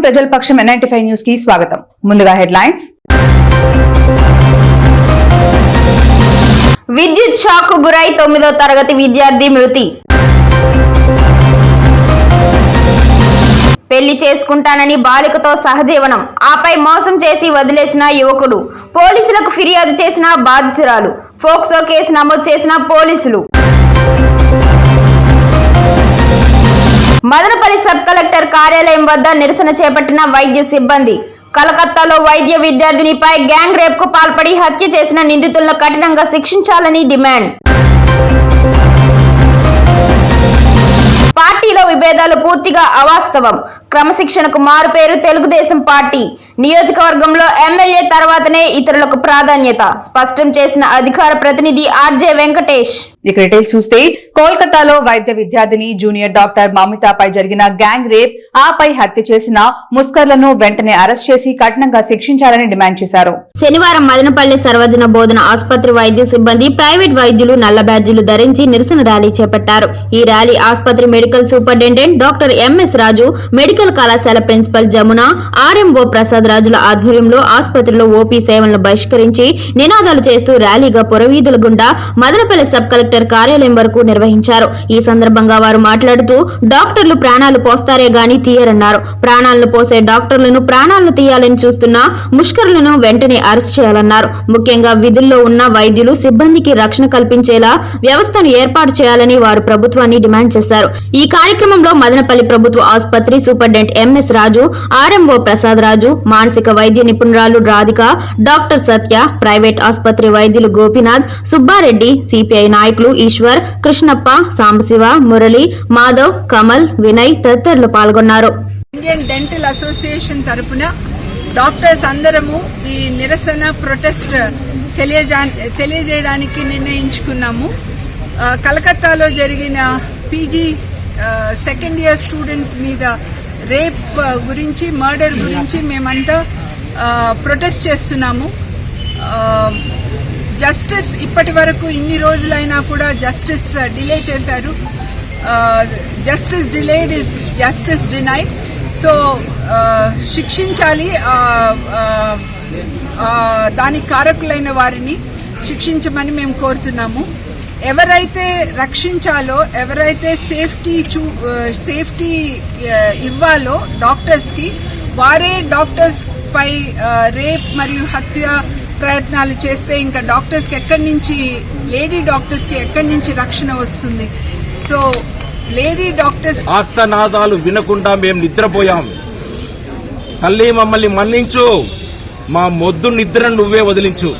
ప్రజల పక్షం N95 news కి స్వాగతం. ముందుగా హెడ్లైన్స్. విద్యుత్ షాక్ కు గురై 9వ తరగతి విద్యార్థి మృతి. పెళ్లి చేసుకుంటానని బాలికతో సహజీవనం, ఆపై మోసం చేసి వదిలేసిన యువకుడు. పోలీసులకు ఫిర్యాదు చేసిన బాధితురాలు. ఫోక్సో కేసు నమోదు చేసిన పోలీసులు. మదనపల్లి సబ్ కలెక్టర్ కార్యాలయం వద్ద నిరసన చేపట్టిన వైద్య సిబ్బంది. కలకత్తాలో వైద్య విద్యార్థినిపై గ్యాంగ్ రేప్ కు పాల్పడి హత్య చేసిన నిందితులను కఠినంగా శిక్షించాలని డిమాండ్. పార్టీలో విభేదాలు పూర్తిగా అవాస్తవం. క్రమశిక్షణకు మారుపేరు తెలుగుదేశం పార్టీ. నియోజకవర్గంలో ఎమ్మెల్యే తర్వాతనే ఇతరులకు ప్రాధాన్యత స్పష్టం చేసిన అధికార ప్రతినిధి ఆర్జే వెంకటేష్. ఇక డీటెయిల్స్ చూస్తే కోల్కతాలో వైద్య విద్యార్థిని జూనియర్ డాక్టర్ మమితాపై జరిగిన గ్యాంగ్ రేప్, ఆపై హత్య చేసిన ముస్కర్లను వెంటనే అరెస్ట్ చేసి కఠినంగా శిక్షించాలని డిమాండ్ చేశారు. శనివారం మదనపల్లి సర్వజన బోధన ఆసుపత్రి వైద్య సిబ్బంది, ప్రైవేట్ వైద్యులు నల్ల బ్యాడ్జీలు ధరించి నిరసన ర్యాలీ చేపట్టారు. ఈ ర్యాలీ ఆసుపత్రి మెడికల్ సూపరింటెండెంట్ డాక్టర్ ఎంఎస్ రాజు, మెడికల్ కళాశాల ప్రిన్సిపల్ జమున, ఆర్ఎంఓ ప్రసాద్ రాజుల ఆధ్వర్యంలో ఆసుపత్రిలో ఓపీ సేవలను బహిష్కరించి నినాదాలు చేస్తూ ర్యాలీగా పురవీధుల గుండా మదనపల్లి సబ్ కలెక్టర్ కార్యాలయం వరకు నిర్వహించారు. ఈ సందర్భంగా వారు మాట్లాడుతూ డాక్టర్లు ప్రాణాలు పోస్తారే గాని తీయరన్నారు. ప్రాణాలను పోసే డాక్టర్లను ప్రాణాలను తీయాలని చూస్తున్న ముష్కరులను వెంటనే అరెస్ట్ చేయాలన్నారు. ముఖ్యంగా విధుల్లో ఉన్న వైద్యులు సిబ్బందికి రక్షణ కల్పించేలా వ్యవస్థను ఏర్పాటు చేయాలని వారు ప్రభుత్వాన్ని డిమాండ్ చేశారు. ఈ కార్యక్రమంలో మదనపల్లి ప్రభుత్వ ఆసుపత్రి సూపరింటెండెంట్ ఎంఎస్ రాజు, ఆర్ఎంఓ ప్రసాద్ రాజు, మానసిక వైద్య నిపుణురాలు రాధిక, డాక్టర్ సత్య, ప్రైవేట్ ఆసుపత్రి వైద్యులు గోపీనాథ్, సుబ్బారెడ్డి, సిపిఐ నాయకులు ఈశ్వర్, కృష్ణప్ప, సాంబశివ, మురళి, మాధవ్, కమల్, వినయ్ తదితరులు పాల్గొన్నారు. ఇండియన్ డెంటల్ అసోసియేషన్ తరపున డాక్టర్స్ అందరము ఈ నిరసన ప్రొటెస్ట్ తెలియజేయడానికి నిర్ణయించుకున్నాము. కలకత్తాలో జరిగిన పీజీ సెకండ్ ఇయర్ స్టూడెంట్ మీద రేప్ గురించి, మర్డర్ గురించి మేమంతా ప్రొటెస్ట్ చేస్తున్నాము. జస్టిస్ ఇప్పటి వరకు ఇన్ని రోజులైనా కూడా జస్టిస్ డిలే చేశారు. Justice delayed is justice denied. So శిక్షించాలి, దానికి కారకులైన వారిని శిక్షించమని మేము కోరుతున్నాము. ఎవరైతే రక్షించాలో, ఎవరైతే సేఫ్టీ ఇవ్వాలో డాక్టర్స్ కి, వారే డాక్టర్స్ పై రేప్ మరియు హత్య ప్రయత్నాలు చేస్తే ఇంకా డాక్టర్స్ కి ఎక్కడి నుంచి, లేడీ డాక్టర్స్ కి ఎక్కడి నుంచి రక్షణ వస్తుంది? సో లేడీ డాక్టర్స్ ఆర్తనాదాలు వినకుండా మేము నిద్రపోయాం. తల్లి మమ్మల్ని మన్నించు, మా మొద్దు నిద్రను నువ్వే వదిలించు.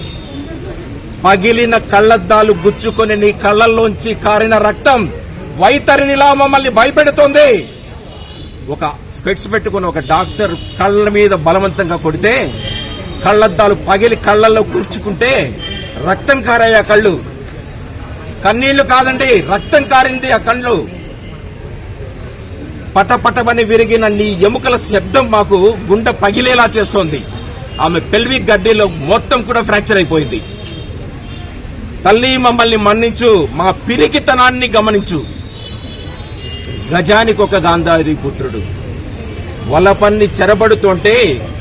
పగిలిన కళ్లద్దాలు గుచ్చుకొని నీ కళ్లల్లోంచి కారిన రక్తం వైతరినిలా మమ్మల్ని భయపెడుతోంది. ఒక స్పెట్స్ పెట్టుకుని ఒక డాక్టర్ కళ్ళ మీద బలవంతంగా కొడితే కళ్లద్దాలు పగిలి కళ్లల్లో కూర్చుకుంటే రక్తం కారాయి ఆ కళ్ళు. కన్నీళ్లు కాదండి, రక్తం కారింది ఆ కళ్ళు. పటపటమని విరిగిన నీ ఎముకల శబ్దం మాకు గుండె పగిలేలా చేస్తోంది. ఆమె పెల్విక్ గడ్డీలో మొత్తం కూడా ఫ్రాక్చర్ అయిపోయింది. తల్లి మమ్మల్ని మన్నించు, మా పిరికితనాన్ని గమనించు. గజానికి ఒక గాంధారి పుత్రుడు వలపన్ని చెరబడుతుంటే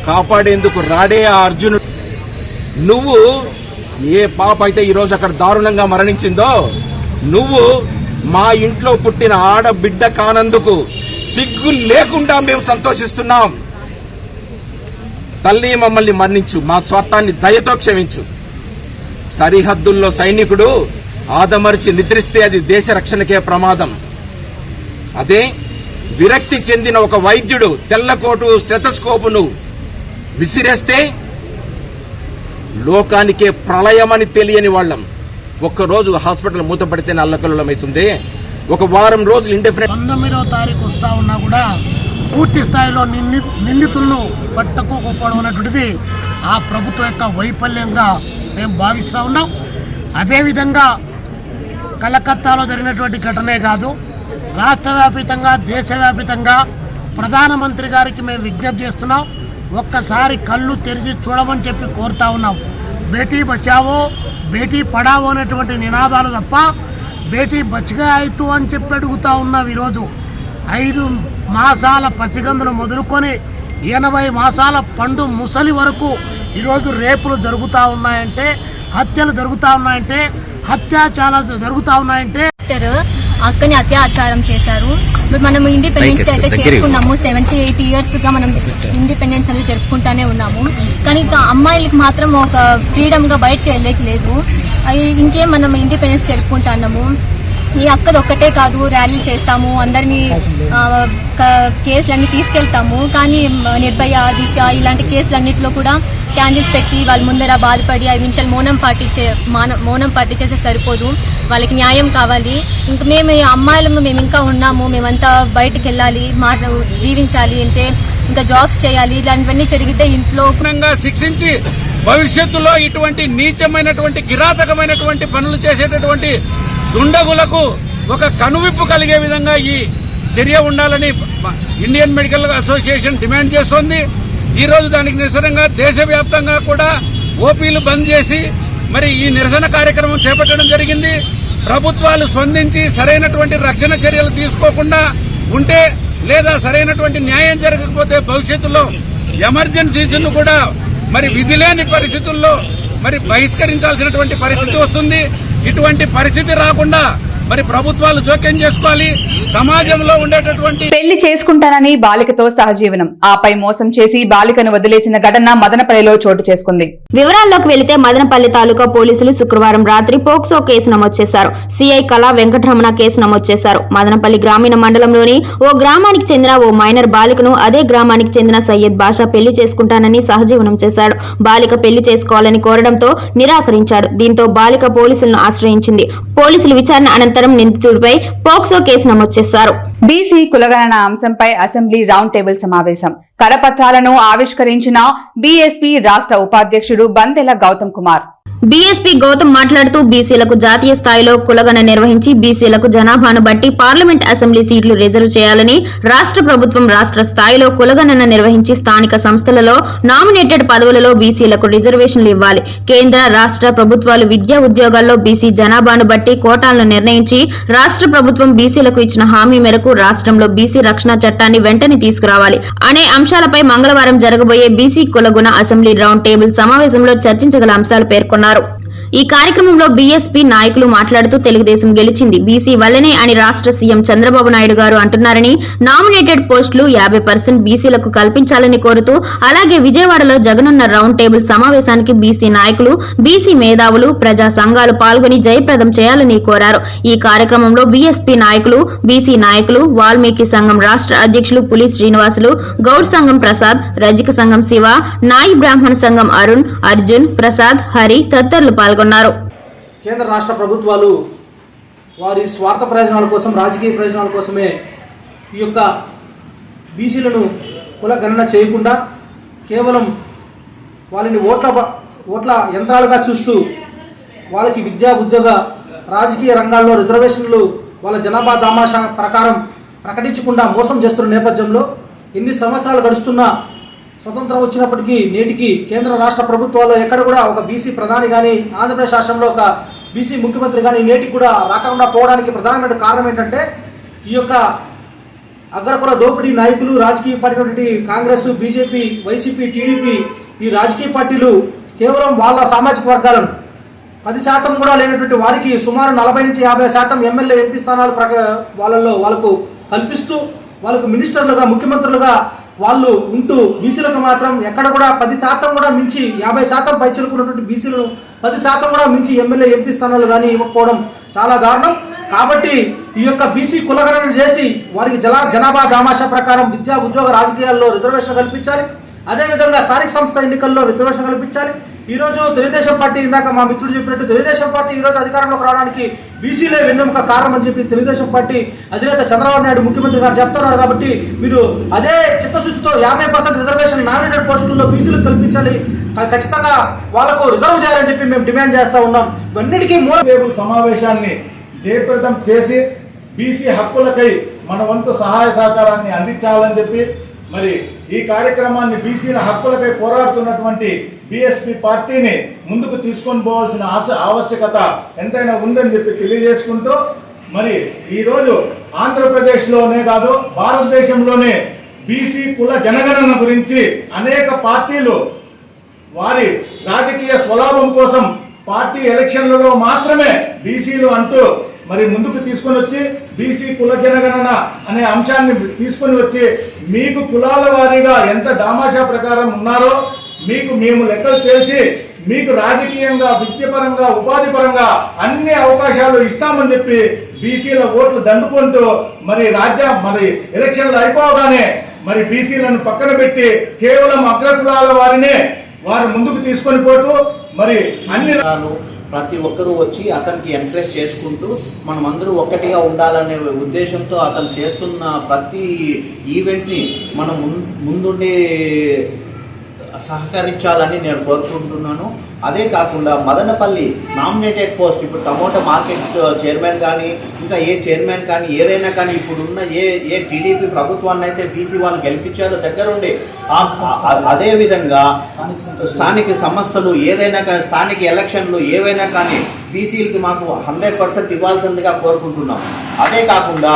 కాపాడేందుకు రాడే ఆ అర్జునుడు. నువ్వు ఏ పాప అయితే ఈరోజు అక్కడ దారుణంగా మరణించిందో, నువ్వు మా ఇంట్లో పుట్టిన ఆడబిడ్డ కానందుకు సిగ్గు లేకుండా మేము సంతోషిస్తున్నాం. తల్లి మమ్మల్ని మన్నించు, మా స్వార్థాన్ని దయతో క్షమించు. సరిహద్దుల్లో సైనికుడు ఆదమరిచి నిద్రిస్తే అది దేశ రక్షణకే ప్రమాదం. అదే విరక్తి చెందిన ఒక వైద్యుడు తెల్లకోటు స్టెథోస్కోపును విసిరేస్తే లోకానికే ప్రళయమని తెలియని వాళ్ళం. ఒక్కరోజు హాస్పిటల్ మూతపడితే అల్లకల్లోలమవుతుంది. ఒక వారం రోజులు ఇండెఫినెట్. 19వ తారీఖు వస్తా ఉన్నా కూడా పూర్తి స్థాయిలో నిందితులను పట్టుకోకపోవడం అనేటువంటిది ఆ ప్రభుత్వం యొక్క వైఫల్యంగా మేము భావిస్తూ ఉన్నాం. అదేవిధంగా కలకత్తాలో జరిగినటువంటి ఘటనే కాదు, రాష్ట్ర వ్యాపితంగా, దేశవ్యాపితంగా ప్రధానమంత్రి గారికి మేము విజ్ఞప్తి చేస్తున్నాం. ఒక్కసారి కళ్ళు తెరిచి చూడమని చెప్పి కోరుతా ఉన్నాం. బేటీ బచావో, బేటీ పడావో అనేటువంటి నినాదాలు తప్ప బేటీ బచ్గాయితు అని చెప్పి అడుగుతా ఉన్నాం. ఈరోజు 5 మాసాల పసిగందులు మొదలుకొని 80 మాసాల పండు ముసలి వరకు ఈరోజు రేపులు జరుగుతూ ఉన్నాయంటే, హత్యలు జరుగుతూ ఉన్నాయంటే, అత్యాచారాలు జరుగుతూ ఉన్నాయంటే అక్కని అత్యాచారం చేశారు. ఇప్పుడు మనం ఇండిపెండెన్స్ డే అయితే చేసుకున్నాము. 78 years గా మనం ఇండిపెండెన్స్ అనేది జరుపుకుంటానే ఉన్నాము. కానీ ఇంకా అమ్మాయిలకి మాత్రం ఒక ఫ్రీడమ్ గా బయటకు వెళ్ళేకి లేదు. ఇంకేం మనం ఇండిపెండెన్స్ జరుపుకుంటున్నాము. ఈ అక్కది ఒక్కటే కాదు, ర్యాలీలు చేస్తాము, అందరినీ కేసులన్నీ తీసుకెళ్తాము. కానీ నిర్భయ, దిశ ఇలాంటి కేసులన్నింటిలో కూడా క్యాండిల్స్ పెట్టి వాళ్ళ ముందర బాధపడి 5 నిమిషాలు మౌనం పాటించేస్తే సరిపోదు. వాళ్ళకి న్యాయం కావాలి. ఇంకా మేము అమ్మాయిలము మేము ఇంకా ఉన్నాము, మేమంతా బయటకు వెళ్ళాలి, జీవించాలి అంటే ఇంకా జాబ్స్ చేయాలి. ఇలాంటివన్నీ జరిగితే ఇంట్లో శిక్షించి భవిష్యత్తులో ఇటువంటి నీచమైనటువంటి కిరాతకమైనటువంటి పనులు చేసేటటువంటి దుండగులకు ఒక కనువిప్పు కలిగే విధంగా ఈ చర్య ఉండాలని ఇండియన్ మెడికల్ అసోసియేషన్ డిమాండ్ చేస్తోంది. ఈ రోజు దానికి నిరసనగా దేశవ్యాప్తంగా కూడా ఓపీలు బంద్ చేసి మరి ఈ నిరసన కార్యక్రమం చేపట్టడం జరిగింది. ప్రభుత్వాలు స్పందించి సరైనటువంటి రక్షణ చర్యలు తీసుకోకుండా ఉంటే లేదా సరైనటువంటి న్యాయం జరగకపోతే భవిష్యత్తులో ఎమర్జెన్సీస్ను కూడా మరి విధిలేని పరిస్థితుల్లో మరి బహిష్కరించాల్సినటువంటి పరిస్థితి వస్తుంది. ఇటువంటి పరిస్థితి రాకుండా మరి ప్రభుత్వాలు జోక్యం చేసుకోవాలి. సమాజంలో ఉండేటటువంటి పెళ్లి చేసుకుంటానని బాలికతో సహజీవనం, ఆపై మోసం చేసి బాలికను వదిలేసిన ఘటన మదనపల్లిలో చోటు చేసుకుంది. వివరాల్లోకి వెళితే మదనపల్లి తాలూకా పోలీసులు శుక్రవారం రాత్రి పోక్సో కేసు నమోదు చేశారు. సిఐ కళా వెంకటరమణ కేసు నమోదు చేశారు. మదనపల్లి గ్రామీణ మండలంలోని ఓ గ్రామానికి చెందిన ఓ మైనర్ బాలికను అదే గ్రామానికి చెందిన సయ్యద్ బాషా పెళ్లి చేసుకుంటానని సహజీవనం చేశాడు. బాలిక పెళ్లి చేసుకోవాలని కోరడంతో నిరాకరించాడు. దీంతో బాలిక పోలీసులను ఆశ్రయించింది. పోలీసులు విచారణ అనంతరం నిందితుడిపై పోక్సో కేసు నమోదు చేశారు. బీసీ కులగణన అంశంపై అసెంబ్లీ రౌండ్ టేబుల్ సమావేశం. కరపత్రాలను ఆవిష్కరించిన బీఎస్పీ రాష్ట్ర ఉపాధ్యక్షుడు బందెల గౌతమ్ కుమార్. బీఎస్పీ గౌతమ్ మాట్లాడుతూ బీసీలకు జాతీయ స్థాయిలో కులగణన నిర్వహించి బీసీలకు జనాభాను బట్టి పార్లమెంట్ అసెంబ్లీ సీట్లు రిజర్వ్ చేయాలని, రాష్ట్ర ప్రభుత్వం రాష్ట్ర స్థాయిలో కులగణన నిర్వహించి స్థానిక సంస్థలలో నామినేటెడ్ పదవులలో బీసీలకు రిజర్వేషన్లు ఇవ్వాలి. కేంద్ర రాష్ట్ర ప్రభుత్వాలు విద్యా ఉద్యోగాల్లో బీసీ జనాభాను బట్టి కోటాలను నిర్ణయించి రాష్ట్ర ప్రభుత్వం బీసీలకు ఇచ్చిన హామీ మేరకు రాష్ట్రంలో బీసీ రక్షణ చట్టాన్ని వెంటనే తీసుకురావాలి అనే అంశాలపై మంగళవారం జరగబోయే బీసీ కులగుణ అసెంబ్లీ రౌండ్ టేబుల్ సమావేశంలో చర్చించగల అంశాలు పేర్కొన్నారు. ఈ కార్యక్రమంలో బీఎస్పీ నాయకులు మాట్లాడుతూ తెలుగుదేశం గెలిచింది బీసీ వల్లనే అని రాష్ట్ర సీఎం చంద్రబాబు నాయుడు గారు అంటున్నారని, నామినేటెడ్ పోస్టులు 50% బీసీలకు కల్పించాలని కోరుతూ, అలాగే విజయవాడలో జగనన్న రౌండ్ టేబుల్ సమావేశానికి బీసీ నాయకులు, బీసీ మేధావులు, ప్రజా సంఘాలు పాల్గొని జయప్రదం చేయాలని కోరారు. ఈ కార్యక్రమంలో బీఎస్పీ నాయకులు, బీసీ నాయకులు, వాల్మీకి సంఘం రాష్ట్ర అధ్యక్షులు పులి శ్రీనివాసులు, గౌడ్ సంఘం ప్రసాద్, రజక సంఘం శివ, నాయి బ్రాహ్మణ సంఘం అరుణ్, అర్జున్, ప్రసాద్, హరి తదితరులు పాల్గొన్నారు. కేంద్ర రాష్ట్ర ప్రభుత్వాలు వారి స్వార్థ ప్రయోజనాల కోసం, రాజకీయ ప్రయోజనాల కోసమే ఈ యొక్క బీసీలను కుల గణన చేయకుండా కేవలం వాళ్ళని ఓట్ల యంత్రాలుగా చూస్తూ వాళ్ళకి విద్యా, ఉద్యోగ, రాజకీయ రంగాల్లో రిజర్వేషన్లు వాళ్ళ జనాభా దామాషా ప్రకారం ప్రకటించకుండా మోసం చేస్తున్న నేపథ్యంలో ఎన్ని సంవత్సరాలు గడుస్తున్నా స్వతంత్రం వచ్చినప్పటికీ నేటికి కేంద్ర రాష్ట్ర ప్రభుత్వాల్లో ఎక్కడ కూడా ఒక బీసీ ప్రధాని కానీ, ఆంధ్రప్రదేశ్ రాష్ట్రంలో ఒక బీసీ ముఖ్యమంత్రి కానీ నేటికి కూడా రాకుండా పోవడానికి ప్రధానమైన కారణం ఏంటంటే ఈ యొక్క అగ్రకుల దోపిడీ నాయకులు, రాజకీయ party Congress, BJP, YCP, TDP ఈ రాజకీయ పార్టీలు కేవలం వాళ్ళ సామాజిక వర్గాలను 10% కూడా లేనటువంటి వారికి సుమారు 40 నుంచి 50% ఎమ్మెల్యే, ఎంపీ స్థానాలు వాళ్ళకు కల్పిస్తూ వాళ్ళకు మినిస్టర్లుగా, ముఖ్యమంత్రులుగా వాళ్ళు ఉంటూ బీసీలకు మాత్రం ఎక్కడ కూడా 10% కూడా మించి 50% పైచులుకున్నటువంటి బీసీలను 10% కూడా మించి ఎమ్మెల్యే, ఎంపీ స్థానాలు కానీ ఇవ్వకపోవడం చాలా దారుణం. కాబట్టి ఈ యొక్క బీసీ కులగణన చేసి వారికి జనాభా దామాషా ప్రకారం విద్యా, ఉద్యోగ, రాజకీయాల్లో రిజర్వేషన్ కల్పించాలి. అదేవిధంగా స్థానిక సంస్థ ఎన్నికల్లో రిజర్వేషన్ కల్పించాలి. ఈరోజు తెలుగుదేశం పార్టీ, ఇందాక మా మిత్రుడు చెప్పినట్టు తెలుగుదేశం పార్టీ ఈరోజు అధికారంలోకి రావడానికి బీసీలే వెన్నెముక కారణం అని చెప్పి తెలుగుదేశం పార్టీ అధినేత చంద్రబాబు నాయుడు ముఖ్యమంత్రి గారు చెప్తున్నారు. కాబట్టి మీరు అదే చిత్తశుద్ధితో 50% రిజర్వేషన్ నామినేటెడ్ పోస్టుల్లో బీసీలకు కల్పించాలి, ఖచ్చితంగా వాళ్లకు రిజర్వ్ చేయాలని చెప్పి మేము డిమాండ్ చేస్తా ఉన్నాం. ఇవన్నిటికీ మూల టేబుల్ సమావేశాన్ని జయప్రదం చేసి బీసీ హక్కులకై మన వంతు సహాయ సహకారాన్ని అందించాలని చెప్పి మరి ఈ కార్యక్రమాన్ని బీసీల హక్కులపై పోరాడుతున్నటువంటి బీఎస్పీ పార్టీని ముందుకు తీసుకొని పోవాల్సిన ఆవశ్యకత ఎంతైనా ఉందని చెప్పి తెలియజేసుకుంటూ, మరి ఈరోజు ఆంధ్రప్రదేశ్లోనే కాదు భారతదేశంలోనే బీసీ కుల జనగణన గురించి అనేక పార్టీలు వారి రాజకీయ స్వలాభం కోసం పార్టీ ఎలక్షన్లలో మాత్రమే బీసీలు అంటూ మరి ముందుకు తీసుకొని వచ్చి బీసీ కుల జనగణన అనే అంశాన్ని తీసుకొని వచ్చి మీకు కులాల వారీగా ఎంత దామాషా ప్రకారం ఉన్నారో మీకు మేము లెక్కలు తేల్చి మీకు రాజకీయంగా, విద్యపరంగా, ఉపాధి పరంగా అన్ని అవకాశాలు ఇస్తామని చెప్పి బీసీల ఓట్లు దండుకుంటూ మరి ఎలక్షన్లు అయిపోగానే మరి బీసీలను పక్కన పెట్టి కేవలం అగ్రకులాల వారినే వారు ముందుకు తీసుకొని పోతూ మరి అన్ని ప్రతి ఒక్కరూ వచ్చి అతనికి ఎంకరేజ్ చేసుకుంటూ మనం అందరూ ఒక్కటిగా ఉండాలనే ఉద్దేశంతో అతను చేస్తున్న ప్రతి ఈవెంట్ని మనం ముందుండి సహకరించాలని నేను కోరుకుంటున్నాను. అదే కాకుండా మదనపల్లి నామినేటెడ్ పోస్ట్, ఇప్పుడు టమోటా మార్కెట్ చైర్మన్ కానీ ఇంకా ఏ చైర్మన్ కానీ ఏదైనా కానీ ఇప్పుడున్న ఏ టీడీపీ ప్రభుత్వాన్ని అయితే బీసీ వాళ్ళు గెలిపించారో దగ్గరుండి అదేవిధంగా స్థానిక సంస్థలు ఏదైనా కానీ స్థానిక ఎలక్షన్లు ఏవైనా కానీ బీసీలకి మాకు 100% ఇవ్వాల్సిందిగా కోరుకుంటున్నాం. అదే కాకుండా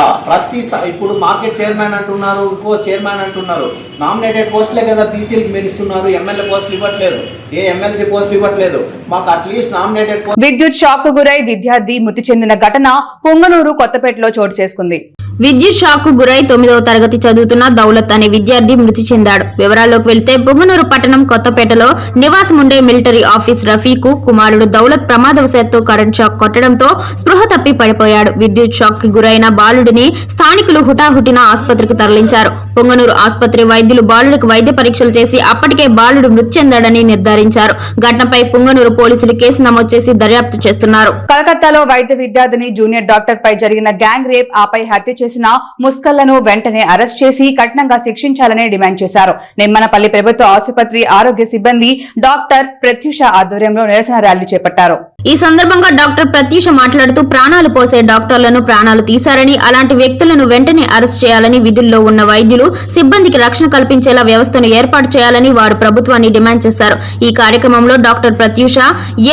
ఇప్పుడు మార్కెట్ చైర్మన్ అంటున్నారు, ఇంకో చైర్మన్ అంటున్నారు, నామినేటెడ్ పోస్టులే కదా బీసీలకి మీరు ఇస్తున్నారు, ఎమ్మెల్యే పోస్టులు ఇవ్వట్లేదు, ఏ ఎమ్మెల్సీ పోస్టులు ఇవ్వట్లేదు. మాకు అట్లీస్ట్ నామినేటెడ్ విద్యుత్ షాక్ కు గురై విద్యార్థి మృతి చెందిన ఘటన పొంగనూరు కొత్తపేటలో చోటు చేసుకుంది. విద్యుత్ షాక్ కు గురై 9వ తరగతి చదువుతున్న దౌలత్ అనే విద్యార్థి మృతి చెందాడు. వివరాల్లోకి వెళ్తే పొంగనూరు పట్టణం కొత్తపేటలో నివాసం ఉండే మిలిటరీ ఆఫీస్ రఫీకు కుమారుడు దౌలత్ ప్రమాదవశాత్తు కరెంట్ షాక్ కొట్టడంతో స్పృహ తప్పి పడిపోయాడు. విద్యుత్ షాక్ కి గురైన బాలుడిని స్థానికులు హుటాహుటిన ఆసుపత్రికి తరలించారు. పొంగనూరు ఆసుపత్రి వైద్యులు బాలుడికి వైద్య పరీక్షలు చేసి అప్పటికే బాలుడు మృతి చెందాడని నిర్ధారించారు. ఘటనపై పొంగనూరు పోలీసులు కేసు నమోదు చేసి దర్యాప్తు చేస్తున్నారు. కలకత్తాలో వైద్య విద్యార్థిని జూనియర్ డాక్టర్ పై జరిగిన గ్యాంగ్ రేప్ ఆపై హత్య చేసిన ముస్కర్లను వెంటనే అరెస్ట్ చేసి కఠినంగా శిక్షించాలని డిమాండ్ చేశారు. నిమ్మనపల్లి ప్రభుత్వ ఆసుపత్రి ఆరోగ్య సిబ్బంది డాక్టర్ ప్రత్యూష ఆధ్వర్యంలో నిరసన ర్యాలీ చేపట్టారు. ఈ సందర్భంగా డాక్టర్ ప్రత్యూష మాట్లాడుతూ ప్రాణాలు పోసే డాక్టర్లను ప్రాణాలు తీశారని, అలాంటి వ్యక్తులను వెంటనే అరెస్ట్ చేయాలని, విధుల్లో ఉన్న వైద్యులు సిబ్బందికి రక్షణ కల్పించేలా వ్యవస్థను ఏర్పాటు చేయాలని వారు ప్రభుత్వాన్ని డిమాండ్ చేశారు. ఈ కార్యక్రమంలో డాక్టర్ ప్రత్యూష,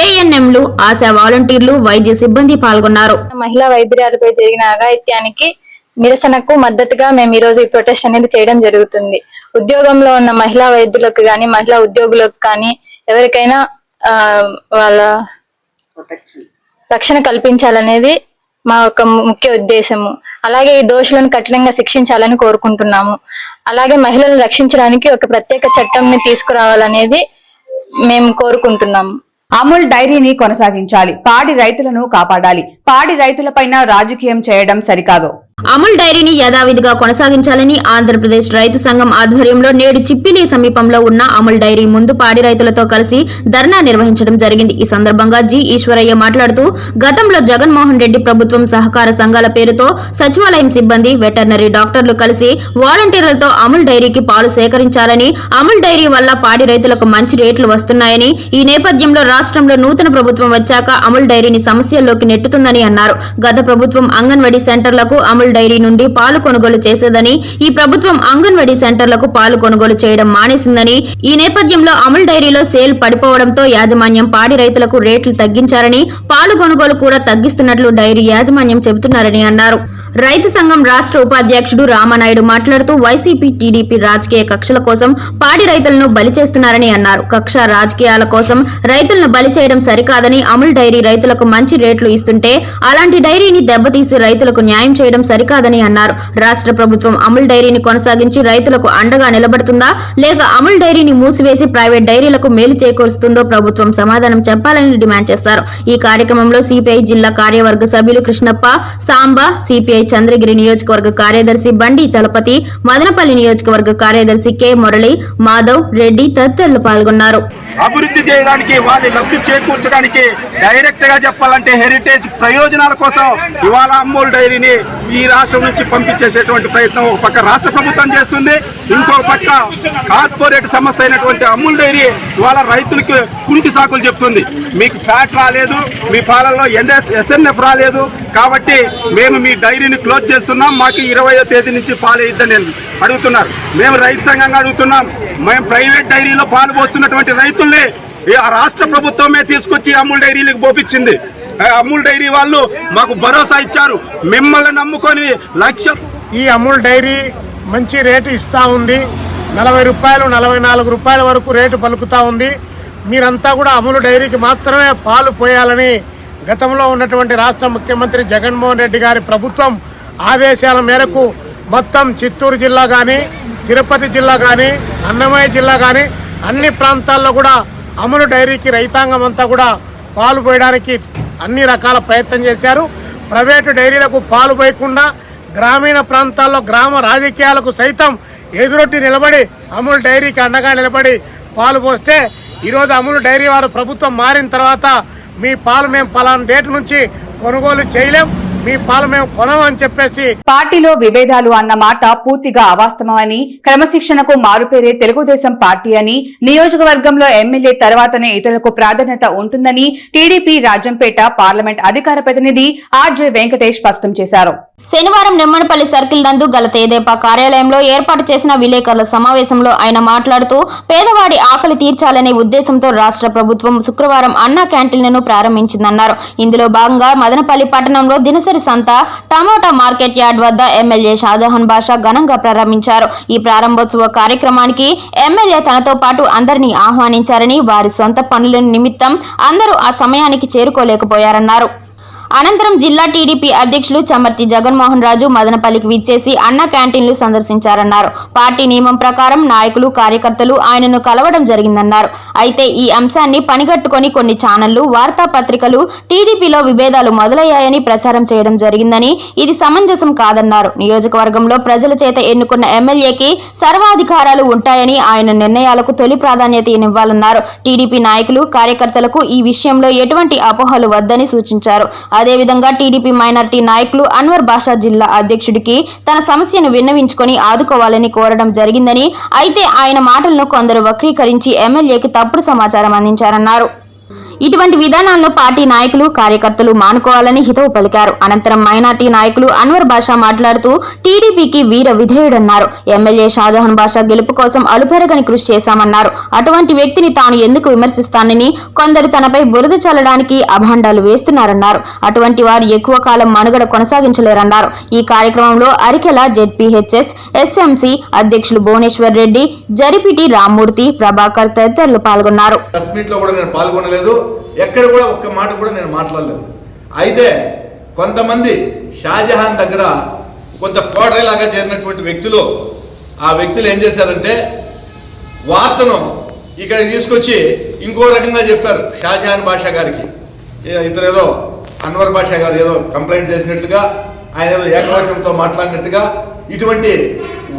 ఏఎన్ఎంలు, ఆశా వాలంటీర్లు, వైద్య సిబ్బంది పాల్గొన్నారు. మహిళా వైద్యురాలపై జరిగిన అఘాయిత్యానికి నిరసనకు మద్దతుగా మేము ఈ రోజు ఈ ప్రొటెస్ట్ అనేది చేయడం జరుగుతుంది. ఉద్యోగంలో ఉన్న మహిళా వైద్యులకు కానీ, మహిళా ఉద్యోగులకు కానీ ఎవరికైనా వాళ్ళ రక్షణ కల్పించాలనేది మా యొక్క ముఖ్య ఉద్దేశము. అలాగే ఈ దోషులను కఠినంగా శిక్షించాలని కోరుకుంటున్నాము. అలాగే మహిళలను రక్షించడానికి ఒక ప్రత్యేక చట్టంని తీసుకురావాలనేది మేము కోరుకుంటున్నాము. అమూల్ డైరీని కొనసాగించాలి, పాడి రైతులను కాపాడాలి, పాడి రైతులపైన రాజకీయం చేయడం సరికాదు. అమూల్ డైరీని యథావిధిగా కొనసాగించాలని ఆంధ్రప్రదేశ్ రైతు సంఘం ఆధ్వర్యంలో నేడు చిప్పిలి సమీపంలో ఉన్న అమూల్ డైరీ ముందు పాడి రైతులతో కలిసి ధర్నా నిర్వహించడం జరిగింది. ఈ సందర్భంగా జి ఈశ్వరయ్య మాట్లాడుతూ గతంలో జగన్మోహన్ రెడ్డి ప్రభుత్వం సహకార సంఘాల పేరుతో సచివాలయం సిబ్బంది, వెటర్నరీ డాక్టర్లు కలిసి వాలంటీర్లతో అమూల్ డైరీకి పాలు సేకరించాలని, అమూల్ డైరీ వల్ల పాడి రైతులకు మంచి రేట్లు వస్తున్నాయని, ఈ నేపథ్యంలో రాష్ట్రంలో నూతన ప్రభుత్వం వచ్చాక అమూల్ డైరీని సమస్యల్లోకి నెట్టుతుందని అన్నారు. గత ప్రభుత్వం అంగన్వాడీ సెంటర్లకు అమూల్ డైరీ నుండి పాలు కొనుగోలు చేసేదని, ఈ ప్రభుత్వం అంగన్వాడీ సెంటర్లకు పాలు కొనుగోలు చేయడం మానేసిందని, ఈ నేపథ్యంలో అమూల్ డైరీలో సేల్ పడిపోవడంతో యాజమాన్యం పాడి రైతులకు రేట్లు తగ్గించారని, పాలు కొనుగోలు కూడా తగ్గిస్తున్నట్లు డైరీ యాజమాన్యం చెబుతున్నారని అన్నారు. రైతు సంఘం రాష్ట్ర ఉపాధ్యక్షుడు రామనాయుడు మాట్లాడుతూ వైసీపీ, టీడీపీ రాజకీయ కక్షల కోసం పాడి రైతులను బలి చేస్తున్నారని అన్నారు. కక్ష రాజకీయాల కోసం రైతులను బలి చేయడం సరికాదని, అమూల్ డైరీ రైతులకు మంచి రేట్లు ఇస్తుంటే అలాంటి డైరీని దెబ్బతీసి రైతులకు న్యాయం చేయడం సరికాదని అన్నారు. రాష్ట్ర ప్రభుత్వం అమూల్ డైరీని కొనసాగించి రైతులకు అండగా నిలబడుతుందా, లేక అమూల్ డైరీని మూసివేసి ప్రైవేట్ డైరీలకు మేలు చేకూరుస్తుందో ప్రభుత్వం సమాధానం చెప్పాలని డిమాండ్ చేశారు. ఈ కార్యక్రమంలో సిపిఐ జిల్లా కార్యవర్గ సభ్యులు కృష్ణప్ప, సాంబా, సిపిఐ చంద్రగిరి నియోజకవర్గ కార్యదర్శి బండి చలపతి, మదనపల్లి నియోజకవర్గ కార్యదర్శి కె మురళి, మాధవ్ రెడ్డి తదితరులు పాల్గొన్నారు. అభివృద్ధి చేయడానికి, వారి లబ్ధి చేకూర్చడానికి, డైరెక్ట్ గా చెప్పాలంటే హెరిటేజ్ ప్రయోజనాల కోసం ఇవాళ అమూల్ డైరీని ఈ రాష్ట్రం నుంచి పంపించేసేటువంటి ప్రయత్నం ఒక పక్క రాష్ట్ర ప్రభుత్వం చేస్తుంది, ఇంకో పక్క కార్పొరేట్ సంస్థ అయినటువంటి అమూల్ డైరీ ఇవాళ రైతులకి కుంటి సాకులు చెప్తుంది. మీకు ఫ్యాట్ రాలేదు, మీ పాలల్లో ఎస్ఎన్ఎఫ్ రాలేదు, కాబట్టి మేము మీ డైరీని క్లోజ్ చేస్తున్నాం, మాకు 20వ తేదీ నుంచి పాలు ఇద్దని అడుగుతున్నారు. మేము రైతు సంఘంగా అడుగుతున్నాం. మేము ప్రైవేట్ డైరీలో పాలు పోస్తున్నటువంటి రైతుల్ని ఆ రాష్ట్ర ప్రభుత్వమే తీసుకొచ్చి అమూల్ డైరీలకు పోపించింది. అమూల్ డైరీ వాళ్ళు మాకు భరోసా ఇచ్చారు, మిమ్మల్ని నమ్ముకొని ఈ అమూల్ డైరీ మంచి రేటు ఇస్తూ ఉంది. 40 రూపాయలు 44 రూపాయల వరకు రేటు పలుకుతూ ఉంది. మీరంతా కూడా అమూల్ డైరీకి మాత్రమే పాలు పోయాలని గతంలో ఉన్నటువంటి రాష్ట్ర ముఖ్యమంత్రి జగన్మోహన్ రెడ్డి గారి ప్రభుత్వం ఆదేశాల మేరకు మొత్తం చిత్తూరు జిల్లా కానీ, తిరుపతి జిల్లా కానీ, అన్నమయ్య జిల్లా కానీ అన్ని ప్రాంతాల్లో కూడా అమూల్ డైరీకి రైతాంగం అంతా కూడా పాలు పోయడానికి అన్ని రకాల ప్రయత్నం చేశారు. ప్రైవేటు డైరీలకు పాలు పోయకుండా గ్రామీణ ప్రాంతాల్లో గ్రామ రాజకీయాలకు సైతం ఎదురొట్టి నిలబడి అమూల్ డైరీకి అండగా నిలబడి పాలు పోస్తే ఈరోజు అమూల్ డైరీ వారు ప్రభుత్వం మారిన తర్వాత మీ పాలు మేము ఫలానా డేట్ నుంచి కొనుగోలు చేయలేం, మీ పాలు మేము కొనమని చెప్పేసి పార్టీలో విభేదాలు అన్న మాట పూర్తిగా అవాస్తవమని, క్రమశిక్షణకు మారుపేరే తెలుగుదేశం పార్టీ అని, నియోజకవర్గంలో ఎమ్మెల్యే తర్వాతనే ఇతరులకు ప్రాధాన్యత ఉంటుందని టీడీపీ రాజంపేట పార్లమెంట్ అధికార ప్రతినిధి ఆర్జే వెంకటేష్ స్పష్టం చేశారు. శనివారం నిమ్మనపల్లి సర్కిల్ నందు గల తేదేపా కార్యాలయంలో ఏర్పాటు చేసిన విలేకరుల సమావేశంలో ఆయన మాట్లాడుతూ పేదవాడి ఆకలి తీర్చాలనే ఉద్దేశంతో రాష్ట్ర ప్రభుత్వం శుక్రవారం అన్నా క్యాంటీన్లను ప్రారంభించిందన్నారు. ఇందులో భాగంగా మదనపల్లి పట్టణంలో దినసరి సంత టమోటా మార్కెట్ యార్డ్ వద్ద ఎమ్మెల్యే షాజహాన్ బాషా ఘనంగా ప్రారంభించారు. ఈ ప్రారంభోత్సవ కార్యక్రమానికి ఎమ్మెల్యే తనతో పాటు అందరినీ ఆహ్వానించారని, వారి సొంత పనుల నిమిత్తం అందరూ ఆ సమయానికి చేరుకోలేకపోయారన్నారు. అనంతరం జిల్లా టీడీపీ అధ్యక్షులు చమర్తి జగన్మోహన్ రాజు మదనపల్లికి విచ్చేసి అన్న క్యాంటీన్లు సందర్శించారన్నారు. పార్టీ నియమం ప్రకారం నాయకులు, కార్యకర్తలు ఆయనను కలవడం జరిగిందన్నారు. అయితే ఈ అంశాన్ని పనిగట్టుకొని కొన్ని ఛానళ్లు, వార్తాపత్రికలు టీడీపీలో విభేదాలు మొదలయ్యాయని ప్రచారం చేయడం జరిగిందని, ఇది సమంజసం కాదన్నారు. నియోజకవర్గంలో ప్రజల చేత ఎన్నుకున్న ఎమ్మెల్యేకి సర్వాధికారాలు ఉంటాయని, ఆయన నిర్ణయాలకు తొలి ప్రాధాన్యతనివ్వాలన్నారు. టీడీపీ నాయకులు, కార్యకర్తలకు ఈ విషయంలో ఎటువంటి అపోహలు వద్దని సూచించారు. అదేవిధంగా టీడీపీ మైనారిటీ నాయకులు అన్వర్ బాషా జిల్లా అధ్యక్షుడికి తన సమస్యను విన్నవించుకొని ఆదుకోవాలని కోరడం జరిగిందని, అయితే ఆయన మాటలను కొందరు వక్రీకరించి ఎమ్మెల్యేకి తప్పుడు సమాచారం అందించారన్నారు. ఇటువంటి విధానాలను పార్టీ నాయకులు, కార్యకర్తలు మానుకోవాలని హితవు పలికారు. అనంతరం మైనార్టీ నాయకులు అన్వర్ బాషా మాట్లాడుతూ టీడీపీకి వీర విధేయుడన్నారు. ఎమ్మెల్యే షాజహాన్ బాషా గెలుపు కోసం అలుపెరగని కృషి చేశామన్నారు. అటువంటి వ్యక్తిని తాను ఎందుకు విమర్శిస్తానని కొందరు తనపై బురద చల్లడానికి అభాండాలు వేస్తున్నారన్నారు. అటువంటి వారు ఎక్కువ కాలం మనుగడ కొనసాగించలేరన్నారు. ఈ కార్యక్రమంలో అరికెల జెడ్పీహెచ్ఎస్ ఎస్ఎంసీ అధ్యక్షులు భువనేశ్వర్ రెడ్డి, జరిపిటి రామ్మూర్తి, ప్రభాకర్ తదితరులు పాల్గొన్నారు. ఎక్కడ కూడా ఒక్క మాట కూడా నేను మాట్లాడలేదు. అయితే కొంతమంది షాజహాన్ దగ్గర కొంత కోటరీలాగా చేరినటువంటి వ్యక్తులు, ఆ వ్యక్తులు ఏం చేశారంటే వార్తను ఇక్కడ తీసుకొచ్చి ఇంకో రకంగా చెప్పారు. షాజహాన్ బాషా గారికి ఇతరు ఏదో అన్వర్ బాషా గారు ఏదో కంప్లైంట్ చేసినట్లుగా, ఆయన ఏదో ఏకవచనంతో మాట్లాడినట్టుగా ఇటువంటి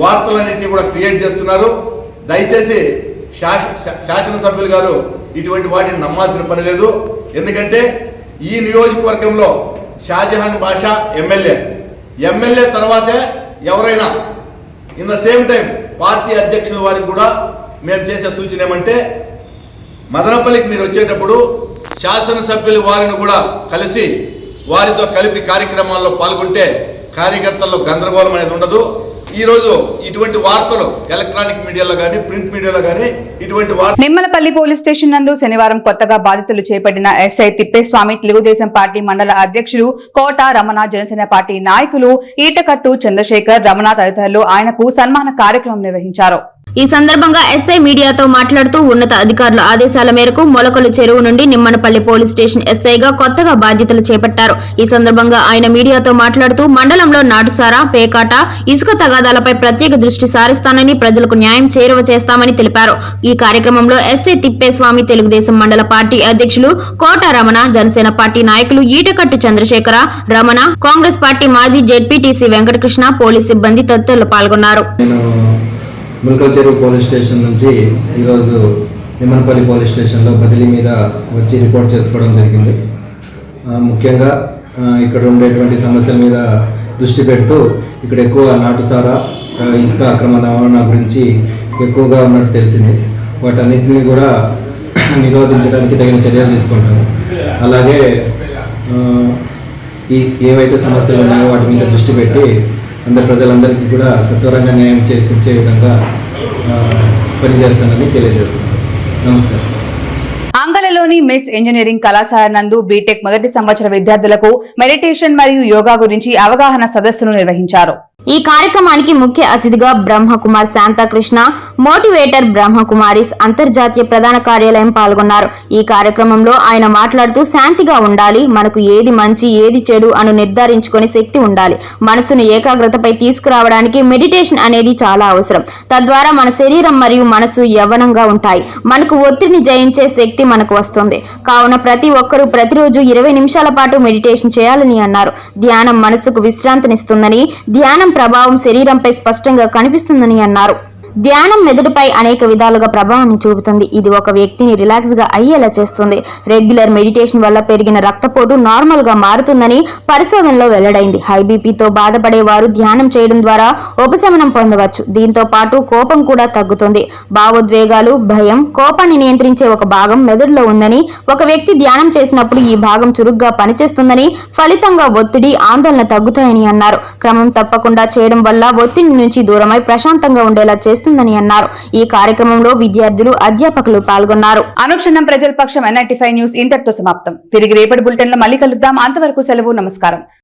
వార్తలన్నింటినీ కూడా క్రియేట్ చేస్తున్నారు. దయచేసి శాసనసభ్యులు గారు ఇటువంటి వాటిని నమ్మాల్సిన పని లేదు. ఎందుకంటే ఈ నియోజకవర్గంలో షాజహాన్ బాషా ఎమ్మెల్యే తర్వాతే ఎవరైనా in the same time party అధ్యక్షుల వారికి కూడా మేము చేసే సూచన ఏమంటే, మదనపల్లికి మీరు వచ్చేటప్పుడు శాసనసభ్యులు వారిని కూడా కలిసి వారితో కలిపి కార్యక్రమాల్లో పాల్గొంటే కార్యకర్తల్లో గందరగోళం అనేది ఉండదు. ఈ రోజు ఇటువంటి వార్తలు ఎలక్ట్రానిక్ మీడియాలో గానీ, ప్రింట్ మీడియాలో గానీ ఇటువంటి వార్తలు. నిమ్మలపల్లి పోలీస్ స్టేషన్ నందు శనివారం కొత్తగా బాధితులు చేపట్టిన ఎస్ఐ తిప్పేస్వామి, తెలుగుదేశం పార్టీ మండల అధ్యక్షులు కోట రమణ, జనసేన పార్టీ నాయకులు ఈటకట్టు చంద్రశేఖర్, రమణ తదితరులు ఆయనకు సన్మాన కార్యక్రమం నిర్వహించారు. ఈ సందర్భంగా ఎస్ఐ మీడియాతో మాట్లాడుతూ ఉన్నత అధికారుల ఆదేశాల మేరకు మొలకలు చెరువు నుండి నిమ్మనపల్లి పోలీస్ స్టేషన్ ఎస్ఐగా కొత్తగా బాధ్యతలు చేపట్టారు. ఈ సందర్భంగా ఆయన మీడియాతో మాట్లాడుతూ మండలంలో నాటుసారా, పేకాట, ఇసుక తగాదాలపై ప్రత్యేక దృష్టి సారిస్తానని, ప్రజలకు న్యాయం చేరువ చేస్తామని తెలిపారు. ఈ కార్యక్రమంలో ఎస్ఐ తిప్పేస్వామి, తెలుగుదేశం మండల పార్టీ అధ్యక్షులు కోట రమణ, జనసేన పార్టీ నాయకులు ఈటకట్టు చంద్రశేఖర, రమణ, కాంగ్రెస్ పార్టీ మాజీ జెడ్పీటీసీ వెంకటకృష్ణ, పోలీస్ సిబ్బంది తదితరులు పాల్గొన్నారు. ములకల్ చెరువు పోలీస్ స్టేషన్ నుంచి ఈరోజు నిమ్మనపల్లి పోలీస్ స్టేషన్లో బదిలీ మీద వచ్చి రిపోర్ట్ చేసుకోవడం జరిగింది. ముఖ్యంగా ఇక్కడ ఉండేటువంటి సమస్యల మీద దృష్టి పెడుతూ ఇక్కడ ఎక్కువ నాటుసారా, ఇసుక అక్రమ రవాణా గురించి ఎక్కువగా ఉన్నట్టు తెలిసింది. వాటన్నిటిని కూడా నిరోధించడానికి తగిన చర్యలు తీసుకుంటాము. అలాగే ఏవైతే సమస్యలు ఉన్నాయో వాటి మీద దృష్టి పెట్టి ప్రజలందరికీ కూడా సత్వరంగా న్యాయం చేకూర్చే విధంగా పనిచేస్తానని తెలియజేస్తున్నాను. నమస్కారం. అంగలలోని మిట్స్ ఇంజనీరింగ్ కళాశాల నందు బీటెక్ మొదటి సంవత్సర విద్యార్థులకు మెడిటేషన్ మరియు యోగా గురించి అవగాహన సదస్సును నిర్వహించారు. ఈ కార్యక్రమానికి ముఖ్య అతిథిగా బ్రహ్మకుమార్ శాంతాకృష్ణ, మోటివేటర్ బ్రహ్మకుమారిస్ అంతర్జాతీయ ప్రధాన కార్యాలయం పాల్గొన్నారు. ఈ కార్యక్రమంలో ఆయన మాట్లాడుతూ శాంతిగా ఉండాలి, మనకు ఏది మంచి ఏది చెడు అను నిర్ధారించుకునే శక్తి ఉండాలి. మనసును ఏకాగ్రతపై తీసుకురావడానికి మెడిటేషన్ అనేది చాలా అవసరం. తద్వారా మన శరీరం మరియు మనసు యవ్వనంగా ఉంటాయి. మనకు ఒత్తిడిని జయించే శక్తి మనకు వస్తుంది. కావున ప్రతి ఒక్కరూ ప్రతిరోజు 20 నిమిషాల పాటు మెడిటేషన్ చేయాలని అన్నారు. ధ్యానం మనసుకు విశ్రాంతినిస్తుందని, ధ్యానం ప్రభావం శరీరంపై స్పష్టంగా కనిపిస్తుందని అన్నారు. ధ్యానం మెదడుపై అనేక విధాలుగా ప్రభావాన్ని చూపుతుంది. ఇది ఒక వ్యక్తిని రిలాక్స్ గా అయ్యేలా చేస్తుంది. రెగ్యులర్ మెడిటేషన్ వల్ల పెరిగిన రక్తపోటు నార్మల్ గా మారుతుందని పరిశోధనలో వెల్లడైంది. హై బీపీతో బాధపడే వారు ధ్యానం చేయడం ద్వారా ఉపశమనం పొందవచ్చు. దీంతో పాటు కోపం కూడా తగ్గుతుంది. భావోద్వేగాలు, భయం, కోపాన్ని నియంత్రించే ఒక భాగం మెదడులో ఉందని, ఒక వ్యక్తి ధ్యానం చేసినప్పుడు ఈ భాగం చురుగ్గా పనిచేస్తుందని, ఫలితంగా ఒత్తిడి, ఆందోళన తగ్గుతాయని అన్నారు. క్రమం తప్పకుండా చేయడం వల్ల ఒత్తిడి నుంచి దూరమై ప్రశాంతంగా ఉండేలా చేస్తుందని అన్నారు. ఈ కార్యక్రమంలో విద్యార్థులు, అధ్యాపకులు పాల్గొన్నారు. అనుక్షణం ప్రజల పక్షం NIT5 న్యూస్ ఇంతటితో సమాప్తం. తిరిగి రేపటి బులెటిన్ లో మళ్ళీ కలుద్దాం. అంతవరకు సెలవు, నమస్కారం.